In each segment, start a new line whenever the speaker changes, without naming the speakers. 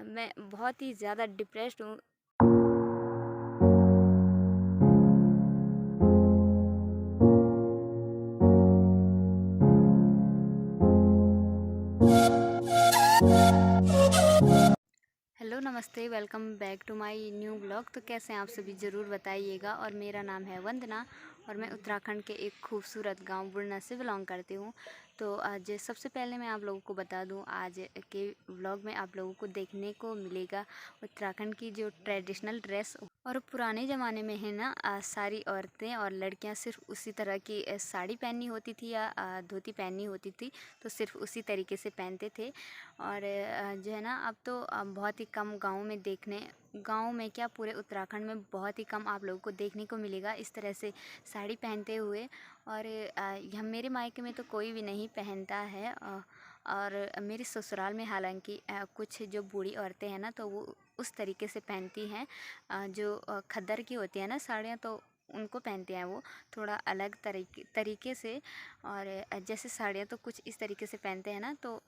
मैं बहुत ही ज़्यादा डिप्रेस्ड हूँ। हेलो, नमस्ते, welcome back to my new blog. तो कैसे हैं आप सभी, ज़रूर बताइएगा। और मेरा नाम है वंदना और मैं उत्तराखंड के एक खूबसूरत गांव बुरना से बिलोंग करती हूं। तो आज सबसे पहले मैं आप लोगों को बता दूं, आज के व्लॉग में आप लोगों को देखने को मिलेगा उत्तराखंड की जो ट्रेडिशनल ड्रेस। और पुराने ज़माने में है ना, सारी औरतें और लड़कियां सिर्फ उसी तरह की साड़ी पहनी होती थी या धोती पहनी होती थी, तो सिर्फ उसी तरीके से पहनते थे। और जो है ना, अब तो बहुत ही कम गाँव में क्या, पूरे उत्तराखंड में बहुत ही कम आप लोगों को देखने को मिलेगा इस तरह से साड़ी पहनते हुए। और यह मेरे मायके में तो कोई भी नहीं पहनता है। और मेरे ससुराल में हालांकि कुछ जो बूढ़ी औरतें हैं ना, तो वो उस तरीके से पहनती हैं। जो खद्दर की होती है ना साड़ियाँ, तो उनको पहनते हैं वो थोड़ा अलग तरीके से। और जैसे साड़ियाँ तो कुछ इस तरीके से पहनते हैं ना, तो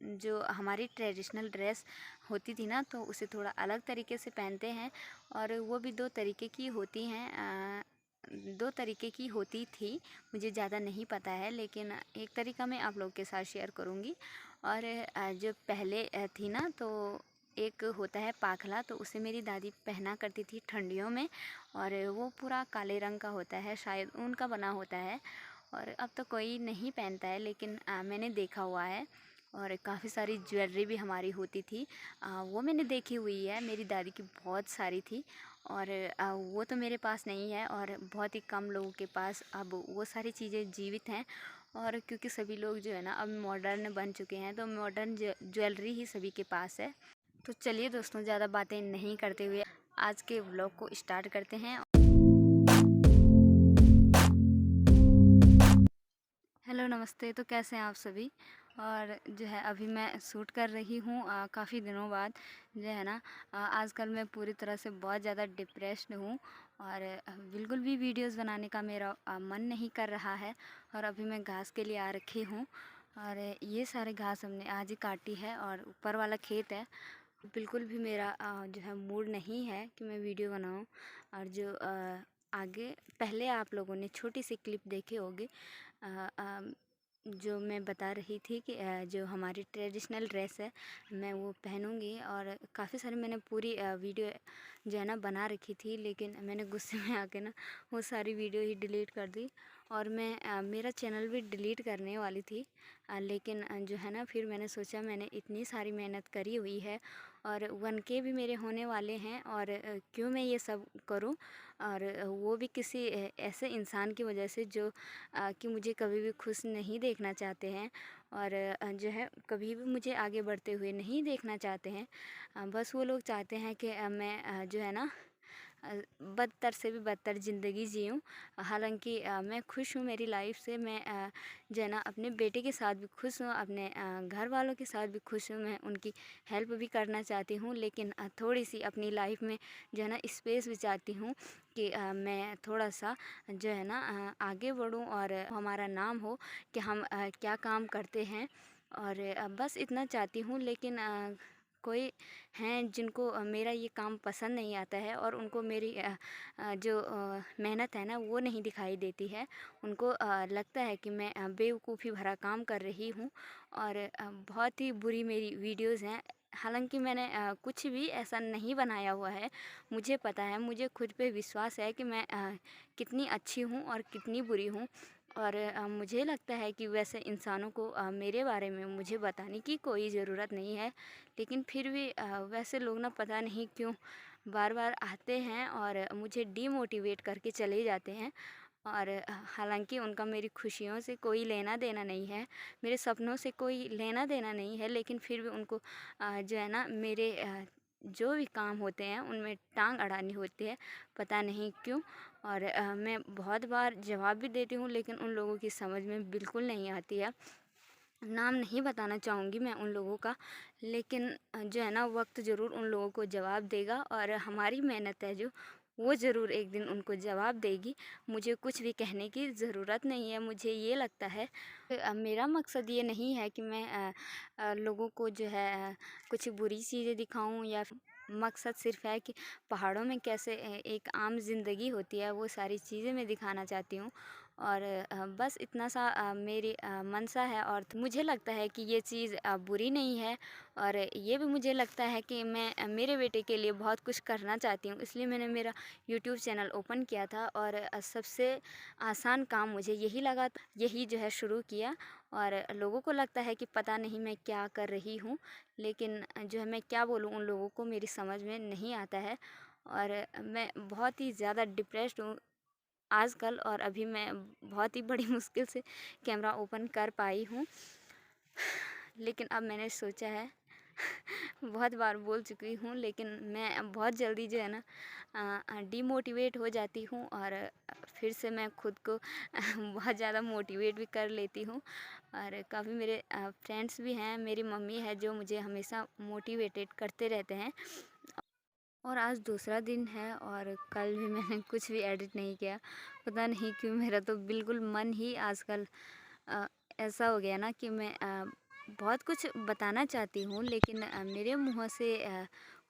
जो हमारी ट्रेडिशनल ड्रेस होती थी ना, तो उसे थोड़ा अलग तरीके से पहनते हैं। और वो भी दो तरीके की होती हैं, दो तरीके की होती थी, मुझे ज़्यादा नहीं पता है, लेकिन एक तरीका मैं आप लोगों के साथ शेयर करूँगी। और जो पहले थी ना, तो एक होता है पाखला, तो उसे मेरी दादी पहना करती थी ठंडियों में। और वो पूरा काले रंग का होता है, शायद ऊन का बना होता है। और अब तो कोई नहीं पहनता है, लेकिन मैंने देखा हुआ है। और काफ़ी सारी ज्वेलरी भी हमारी होती थी, वो मैंने देखी हुई है, मेरी दादी की बहुत सारी थी। और वो तो मेरे पास नहीं है, और बहुत ही कम लोगों के पास अब वो सारी चीज़ें जीवित हैं। और क्योंकि सभी लोग जो है ना अब मॉडर्न बन चुके हैं, तो मॉडर्न ज्वेलरी ही सभी के पास है। तो चलिए दोस्तों, ज़्यादा बातें नहीं करते हुए आज के व्लॉग को स्टार्ट करते हैं। हेलो, नमस्ते। तो कैसे हैं आप सभी। और जो है अभी मैं शूट कर रही हूँ काफ़ी दिनों बाद। जो है ना, आजकल मैं पूरी तरह से बहुत ज़्यादा डिप्रेस्ड हूँ। और बिल्कुल भी वीडियोस बनाने का मेरा मन नहीं कर रहा है। और अभी मैं घास के लिए आ रखी हूँ। और ये सारे घास हमने आज ही काटी है, और ऊपर वाला खेत है। बिल्कुल भी मेरा जो है मूड नहीं है कि मैं वीडियो बनाऊं। और जो आगे पहले आप लोगों ने छोटी सी क्लिप देखी होगी, अ, अ, जो मैं बता रही थी कि जो हमारी ट्रेडिशनल ड्रेस है, मैं वो पहनूंगी। और काफ़ी सारी मैंने पूरी वीडियो जो है ना बना रखी थी, लेकिन मैंने गुस्से में आके ना वो सारी वीडियो ही डिलीट कर दी। और मैं मेरा चैनल भी डिलीट करने वाली थी, लेकिन जो है ना, फिर मैंने सोचा मैंने इतनी सारी मेहनत करी हुई है, और 1K भी मेरे होने वाले हैं, और क्यों मैं ये सब करूं। और वो भी किसी ऐसे इंसान की वजह से जो कि मुझे कभी भी खुश नहीं देखना चाहते हैं। और जो है कभी भी मुझे आगे बढ़ते हुए नहीं देखना चाहते हैं। बस वो लोग चाहते हैं कि मैं जो है ना, बदतर से भी बदतर ज़िंदगी जीऊँ। हालांकि मैं खुश हूँ मेरी लाइफ से। मैं जो है ना, अपने बेटे के साथ भी खुश हूँ, अपने घर वालों के साथ भी खुश हूँ। मैं उनकी हेल्प भी करना चाहती हूँ, लेकिन थोड़ी सी अपनी लाइफ में जो है ना स्पेस भी चाहती हूँ कि मैं थोड़ा सा जो है ना आगे बढ़ूँ, और हमारा नाम हो कि हम क्या काम करते हैं। और बस इतना चाहती हूँ। लेकिन कोई हैं जिनको मेरा ये काम पसंद नहीं आता है, और उनको मेरी जो मेहनत है ना वो नहीं दिखाई देती है। उनको लगता है कि मैं बेवकूफ़ी भरा काम कर रही हूँ। और बहुत ही बुरी मेरी वीडियोज़ हैं। हालांकि मैंने कुछ भी ऐसा नहीं बनाया हुआ है। मुझे पता है, मुझे खुद पे विश्वास है कि मैं कितनी अच्छी हूँ और कितनी बुरी हूँ। और मुझे लगता है कि वैसे इंसानों को मेरे बारे में मुझे बताने की कोई ज़रूरत नहीं है। लेकिन फिर भी वैसे लोग ना पता नहीं क्यों बार बार आते हैं और मुझे डीमोटिवेट करके चले जाते हैं। और हालांकि उनका मेरी खुशियों से कोई लेना देना नहीं है, मेरे सपनों से कोई लेना देना नहीं है, लेकिन फिर भी उनको जो है ना मेरे जो भी काम होते हैं उनमें टांग अड़ानी होती है, पता नहीं क्यों। और मैं बहुत बार जवाब भी देती हूँ, लेकिन उन लोगों की समझ में बिल्कुल नहीं आती है। नाम नहीं बताना चाहूँगी मैं उन लोगों का, लेकिन जो है ना वक्त ज़रूर उन लोगों को जवाब देगा। और हमारी मेहनत है जो, वो ज़रूर एक दिन उनको जवाब देगी। मुझे कुछ भी कहने की ज़रूरत नहीं है। मुझे ये लगता है मेरा मकसद ये नहीं है कि मैं लोगों को जो है कुछ बुरी चीज़ें दिखाऊं, या मकसद सिर्फ़ है कि पहाड़ों में कैसे एक आम ज़िंदगी होती है वो सारी चीज़ें मैं दिखाना चाहती हूँ। और बस इतना सा मेरी मंशा है। और मुझे लगता है कि ये चीज़ बुरी नहीं है, और ये भी मुझे लगता है कि मैं मेरे बेटे के लिए बहुत कुछ करना चाहती हूँ, इसलिए मैंने मेरा यूट्यूब चैनल ओपन किया था। और सबसे आसान काम मुझे यही लगा, यही जो है शुरू किया। और लोगों को लगता है कि पता नहीं मैं क्या कर रही हूँ, लेकिन जो है मैं क्या बोलूँ, उन लोगों को मेरी समझ में नहीं आता है। और मैं बहुत ही ज़्यादा डिप्रेस्ड हूँ आजकल, और अभी मैं बहुत ही बड़ी मुश्किल से कैमरा ओपन कर पाई हूँ। लेकिन अब मैंने सोचा है बहुत बार बोल चुकी हूँ, लेकिन मैं बहुत जल्दी जो है ना डीमोटिवेट हो जाती हूँ, और फिर से मैं खुद को बहुत ज़्यादा मोटिवेट भी कर लेती हूँ। और काफ़ी मेरे फ्रेंड्स भी हैं, मेरी मम्मी है जो मुझे हमेशा मोटिवेटेड करते रहते हैं। और आज दूसरा दिन है, और कल भी मैंने कुछ भी एडिट नहीं किया। पता नहीं क्यों मेरा तो बिल्कुल मन ही आजकल अ, ऐसा हो गया ना कि मैं बहुत कुछ बताना चाहती हूँ, लेकिन मेरे मुँह से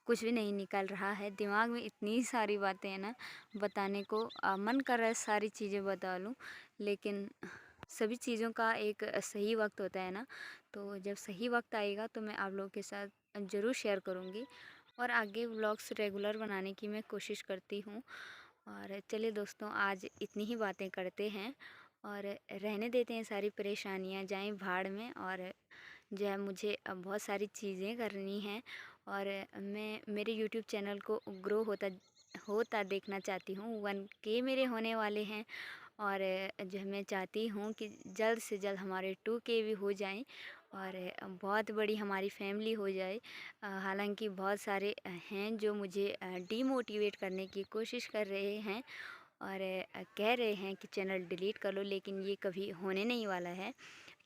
कुछ भी नहीं निकल रहा है। दिमाग में इतनी सारी बातें हैं ना बताने को, मन कर रहा है सारी चीज़ें बता लूँ, लेकिन सभी चीज़ों का एक सही वक्त होता है ना। तो जब सही वक्त आएगा तो मैं आप लोगों के साथ ज़रूर शेयर करूँगी, और आगे व्लॉग्स रेगुलर बनाने की मैं कोशिश करती हूँ। और चलिए दोस्तों, आज इतनी ही बातें करते हैं, और रहने देते हैं सारी परेशानियाँ जाएं भाड़ में। और जो है मुझे अब बहुत सारी चीज़ें करनी हैं, और मैं मेरे यूट्यूब चैनल को ग्रो होता होता देखना चाहती हूँ। 1K मेरे होने वाले हैं, और जो है मैं चाहती हूँ कि जल्द से जल्द हमारे 2K भी हो जाएं, और बहुत बड़ी हमारी फैमिली हो जाए। हालांकि बहुत सारे हैं जो मुझे डीमोटिवेट करने की कोशिश कर रहे हैं, और कह रहे हैं कि चैनल डिलीट कर लो, लेकिन ये कभी होने नहीं वाला है,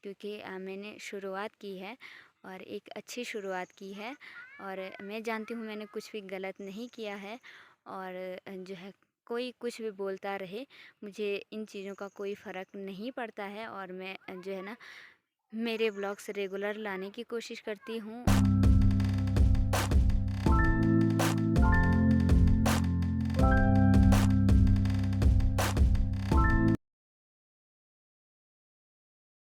क्योंकि मैंने शुरुआत की है, और एक अच्छी शुरुआत की है। और मैं जानती हूँ मैंने कुछ भी गलत नहीं किया है। और जो है कोई कुछ भी बोलता रहे, मुझे इन चीज़ों का कोई फ़र्क नहीं पड़ता है। और मैं जो है ना मेरे ब्लॉग्स रेगुलर लाने की कोशिश करती हूँ।